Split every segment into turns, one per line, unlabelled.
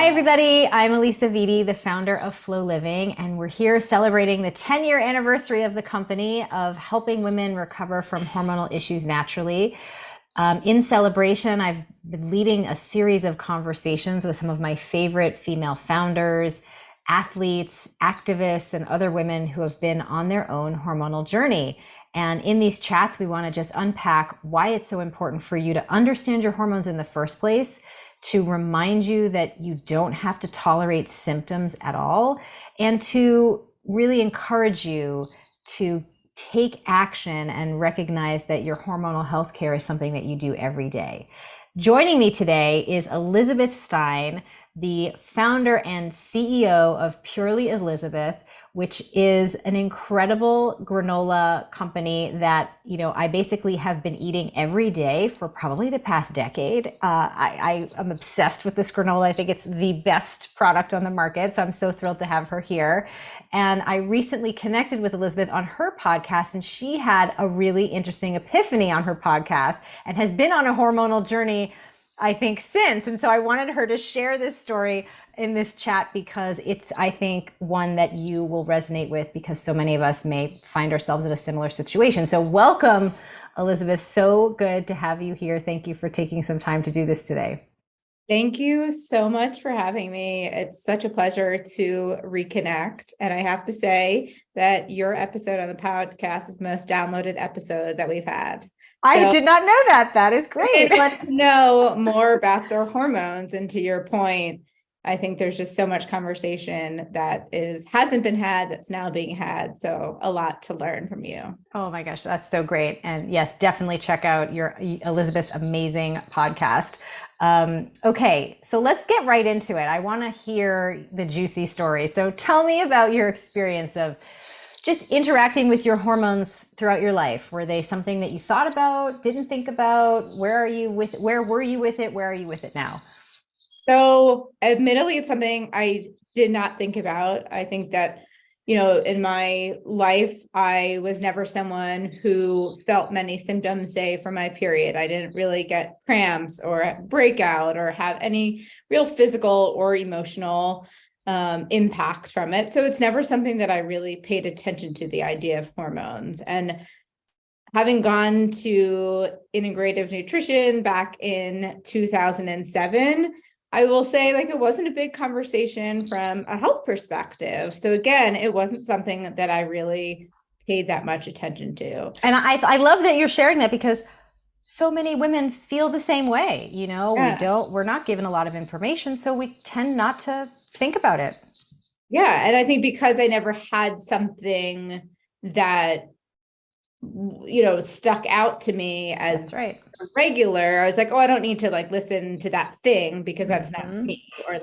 everybody. I'm Elisa Vitti, the founder of Flow Living, and we're here celebrating the 10-year anniversary of the company of helping women recover from hormonal issues naturally. In celebration, I've been leading a series of conversations with some of my favorite female founders, athletes, activists, and other women who have been on their own hormonal journey. And in these chats, we want to just unpack why it's so important for you to understand your hormones in the first place, to remind you that you don't have to tolerate symptoms at all, and to really encourage you to take action and recognize that your hormonal health care is something that you do every day. Joining me today is Elizabeth Stein, the founder and CEO of Purely Elizabeth, which is an incredible granola company that, I basically have been eating every day for probably the past decade. I am obsessed with this granola. I think it's the best product on the market. So I'm so thrilled to have her here. And I recently connected with Elizabeth on her podcast, and she had a really interesting epiphany on her podcast and has been on a hormonal journey, I think, since. And so I wanted her to share this story in this chat because it's, I think, one that you will resonate with, because so many of us may find ourselves in a similar situation. So welcome, Elizabeth. So good to have you here. Thank you for taking some time to do this today.
Thank you so much for having me. It's such a pleasure to reconnect. And I have to say that your episode on the podcast is the most downloaded episode that we've had. So
I did not know that. That is great.
I want to know more about their hormones. And to your point, I think there's just so much conversation that hasn't been had that's now being had. So a lot to learn from you.
Oh my gosh, that's so great. And yes, definitely check out your Elizabeth's amazing podcast. Okay, so let's get right into it. I want to hear the juicy story. So tell me about your experience of just interacting with your hormones throughout your life. Were they something that you thought about, didn't think about? Where were you with it? Where are you with it now?
So admittedly, it's something I did not think about. I think that, in my life, I was never someone who felt many symptoms, say, from my period. I didn't really get cramps or breakout or have any real physical or emotional impacts from it. So it's never something that I really paid attention to, the idea of hormones. And having gone to integrative nutrition back in 2007, I will say, it wasn't a big conversation from a health perspective. So again, it wasn't something that I really paid that much attention to.
And I love that you're sharing that, because so many women feel the same way. We're not given a lot of information, so we tend not to think about it.
Yeah. And I think because I never had something that, stuck out to me as regular, I was like, oh, I don't need to listen to that thing because that's not me, or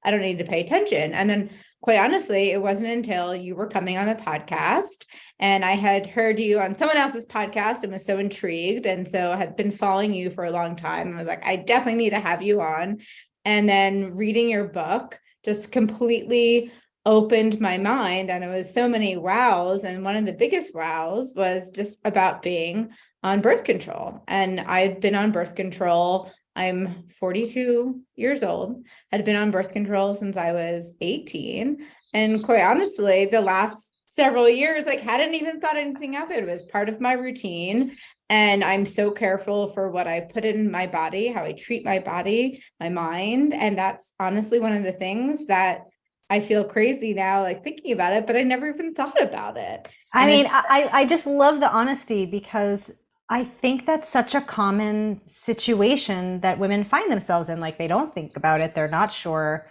I don't need to pay attention. And then quite honestly, it wasn't until you were coming on the podcast and I had heard you on someone else's podcast and was so intrigued. And so I had been following you for a long time. I was like, I definitely need to have you on. And then reading your book just completely opened my mind. And it was so many wows. And one of the biggest wows was just about being on birth control. And I've been on birth control. I'm 42 years old, had been on birth control since I was 18. And quite honestly, the last several years, hadn't even thought anything of it. It was part of my routine. And I'm so careful for what I put in my body, how I treat my body, my mind. And that's honestly one of the things that I feel crazy now, thinking about it, but I never even thought about it.
I just love the honesty, because I think that's such a common situation that women find themselves in. They don't think about it. They're not sure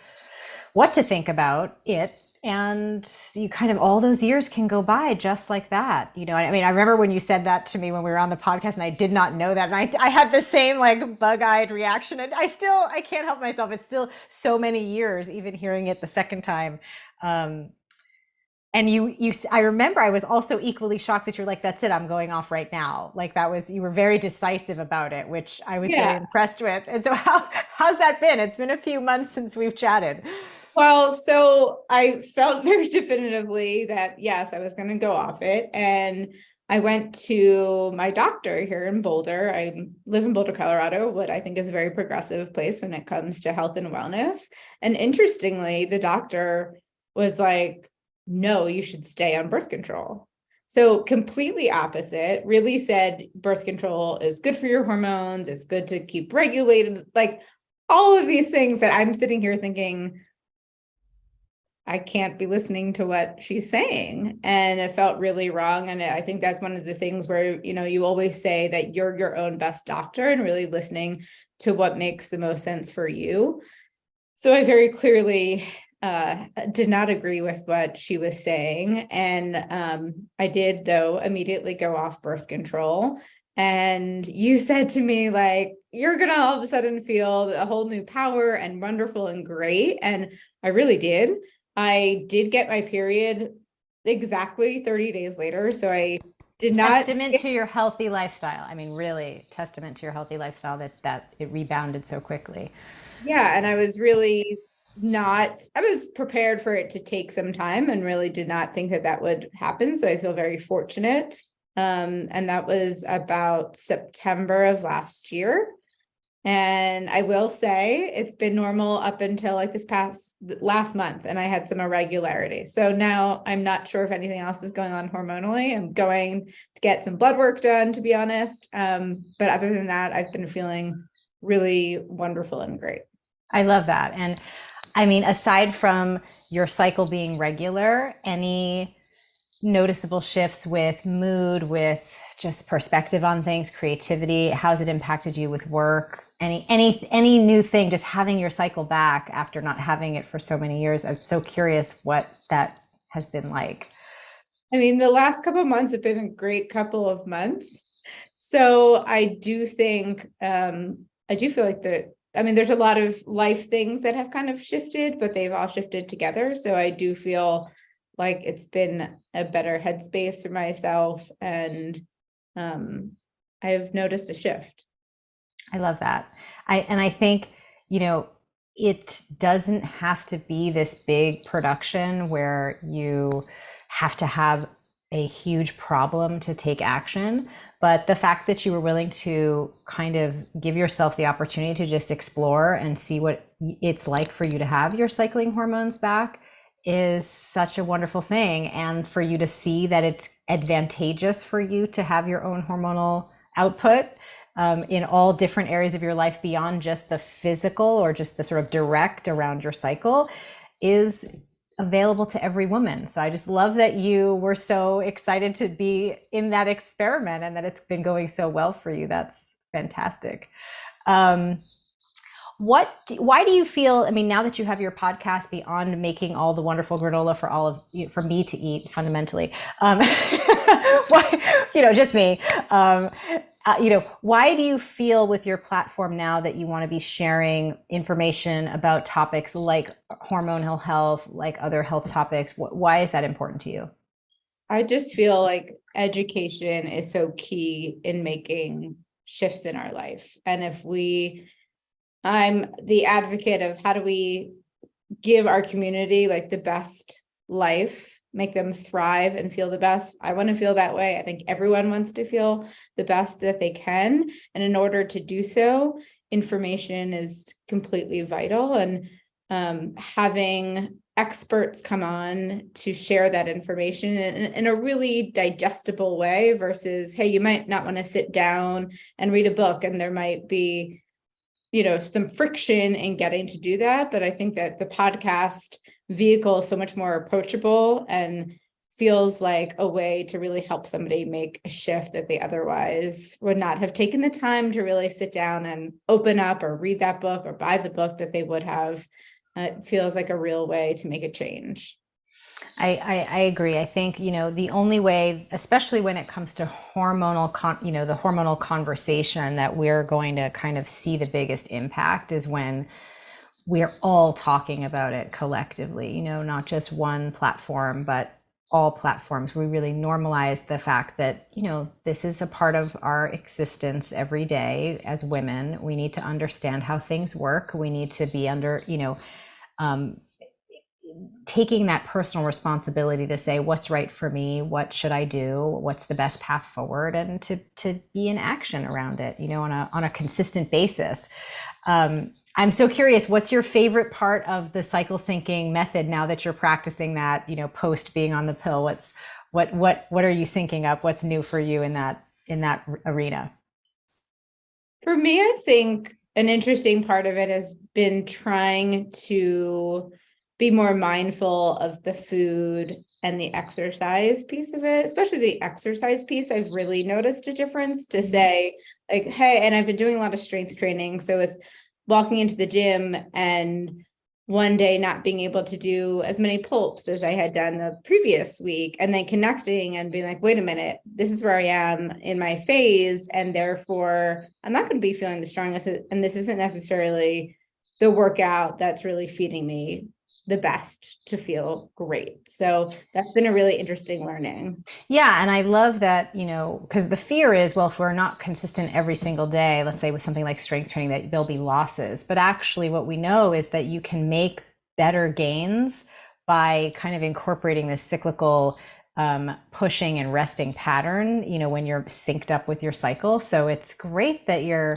what to think about it. And you kind of, all those years can go by just like that. I remember when you said that to me when we were on the podcast, and I did not know that. And I had the same bug-eyed reaction. And I can't help myself. It's still so many years, even hearing it the second time. And I remember I was also equally shocked that you're like, that's it, I'm going off right now. You were very decisive about it, which I was very impressed with. And so how's that been? It's been a few months since we've chatted.
Well, so I felt very definitively that, yes, I was going to go off it. And I went to my doctor here in Boulder. I live in Boulder, Colorado, what I think is a very progressive place when it comes to health and wellness. And interestingly, the doctor was like, no, you should stay on birth control. So completely opposite, really said birth control is good for your hormones. It's good to keep regulated, like all of these things that I'm sitting here thinking, I can't be listening to what she's saying. And it felt really wrong. And I think that's one of the things where, you always say that you're your own best doctor and really listening to what makes the most sense for you. So I very clearly did not agree with what she was saying. And I did, though, immediately go off birth control. And you said to me, like, you're going to all of a sudden feel a whole new power and wonderful and great. And I really did. I did get my period exactly 30 days later. So I did not.
Testament to your healthy lifestyle. I mean, really testament to your healthy lifestyle that it rebounded so quickly.
Yeah. And I was really I was prepared for it to take some time and really did not think that would happen. So I feel very fortunate. And that was about September of last year. And I will say it's been normal up until like last month, and I had some irregularity. So now I'm not sure if anything else is going on hormonally. I'm going to get some blood work done, to be honest. But other than that, I've been feeling really wonderful and great.
I love that. And I mean, aside from your cycle being regular, any noticeable shifts with mood, with just perspective on things, creativity, how's it impacted you with work? Any new thing, just having your cycle back after not having it for so many years? I'm so curious what that has been like.
I mean, the last couple of months have been a great couple of months. So I do think, I do feel like there's a lot of life things that have kind of shifted, but they've all shifted together. So I do feel like it's been a better headspace for myself, and I've noticed a shift.
I love that. I think, it doesn't have to be this big production where you have to have a huge problem to take action. But the fact that you were willing to kind of give yourself the opportunity to just explore and see what it's like for you to have your cycling hormones back is such a wonderful thing. And for you to see that it's advantageous for you to have your own hormonal output in all different areas of your life beyond just the physical or just the sort of direct around your cycle is available to every woman. So I just love that you were so excited to be in that experiment and that it's been going so well for you. That's fantastic. Why do you feel, I mean, now that you have your podcast, beyond making all the wonderful granola for me to eat fundamentally, just me, why do you feel with your platform now that you want to be sharing information about topics like hormonal health, like other health topics? Why is that important to you?
I just feel like education is so key in making shifts in our life. And I'm the advocate of how do we give our community like the best life, make them thrive and feel the best. I want to feel that way. I think everyone wants to feel the best that they can. And in order to do so, information is completely vital. And having experts come on to share that information in a really digestible way versus, hey, you might not want to sit down and read a book, and there might be, some friction in getting to do that. But I think that the podcast vehicle is so much more approachable and feels like a way to really help somebody make a shift that they otherwise would not have taken the time to really sit down and open up or read that book or buy the book that they would have. It feels like a real way to make a change.
I agree. I think, the only way, especially when it comes to hormonal, the hormonal conversation, that we're going to kind of see the biggest impact is when we're all talking about it collectively, not just one platform, but all platforms. We really normalize the fact that, this is a part of our existence every day as women. We need to understand how things work. We need to be taking that personal responsibility to say what's right for me, what should I do, what's the best path forward, and to be in action around it, on a consistent basis. I'm so curious, what's your favorite part of the cycle syncing method now that you're practicing that, post being on the pill? What are you syncing up? What's new for you in that arena?
For me, I think an interesting part of it has been trying to be more mindful of the food and the exercise piece of it, especially the exercise piece. I've really noticed a difference to say, like, hey, and I've been doing a lot of strength training. So it's walking into the gym and one day not being able to do as many pull-ups as I had done the previous week, and then connecting and being like, wait a minute, this is where I am in my phase, and therefore I'm not going to be feeling the strongest, and this isn't necessarily the workout that's really feeding me the best to feel great. So that's been a really interesting learning.
Yeah. And I love that, because the fear is, well, if we're not consistent every single day, let's say with something like strength training, that there'll be losses. But actually what we know is that you can make better gains by kind of incorporating this cyclical pushing and resting pattern, when you're synced up with your cycle. So it's great that you're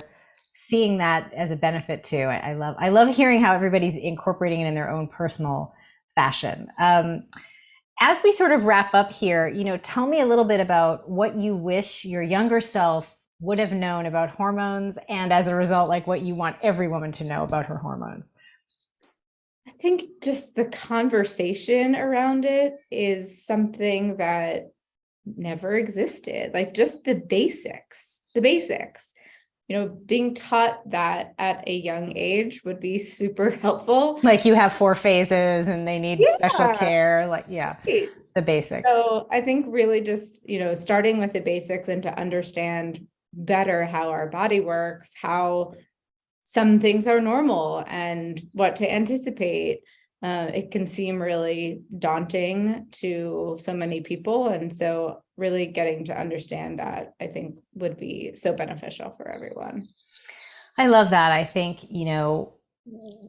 seeing that as a benefit too. I love hearing how everybody's incorporating it in their own personal fashion. As we sort of wrap up here, tell me a little bit about what you wish your younger self would have known about hormones, and as a result, like what you want every woman to know about her hormones.
I think just the conversation around it is something that never existed. Like just the basics. Being taught that at a young age would be super helpful.
Like you have 4 phases and they need special care. Like, the basics.
So I think really just, starting with the basics and to understand better how our body works, how some things are normal and what to anticipate. It can seem really daunting to so many people. And so really getting to understand that, I think, would be so beneficial for everyone.
I love that. I think,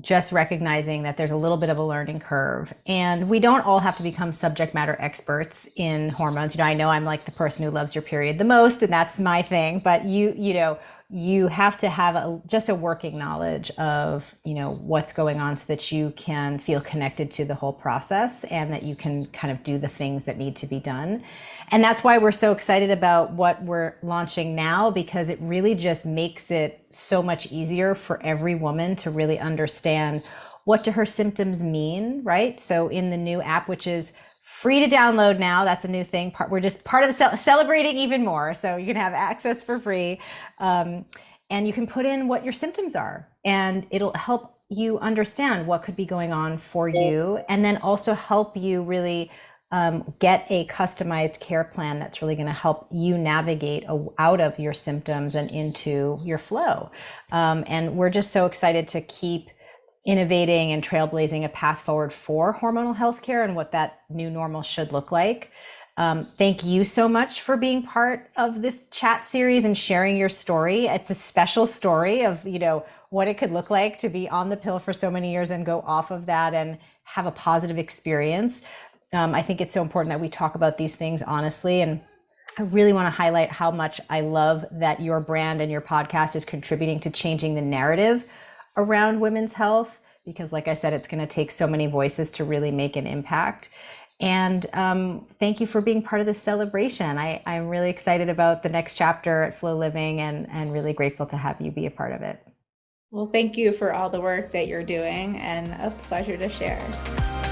just recognizing that there's a little bit of a learning curve, and we don't all have to become subject matter experts in hormones. I know I'm like the person who loves your period the most, and that's my thing, but you have to have just a working knowledge of, what's going on so that you can feel connected to the whole process and that you can kind of do the things that need to be done. And that's why we're so excited about what we're launching now, because it really just makes it so much easier for every woman to really understand what do her symptoms mean, right? So in the new app, which is free to download now, that's a new thing. We're just part of the celebrating even more. So you can have access for free, and you can put in what your symptoms are, and it'll help you understand what could be going on for you, and then also help you really get a customized care plan that's really going to help you navigate out of your symptoms and into your flow. And we're just so excited to keep innovating and trailblazing a path forward for hormonal healthcare and what that new normal should look like. Thank you so much for being part of this chat series and sharing your story. It's a special story of, what it could look like to be on the pill for so many years and go off of that and have a positive experience. I think it's so important that we talk about these things honestly. And I really want to highlight how much I love that your brand and your podcast is contributing to changing the narrative around women's health, because like I said, it's going to take so many voices to really make an impact. And thank you for being part of this celebration. I'm really excited about the next chapter at Flow Living, and really grateful to have you be a part of it.
Well, thank you for all the work that you're doing, and a pleasure to share.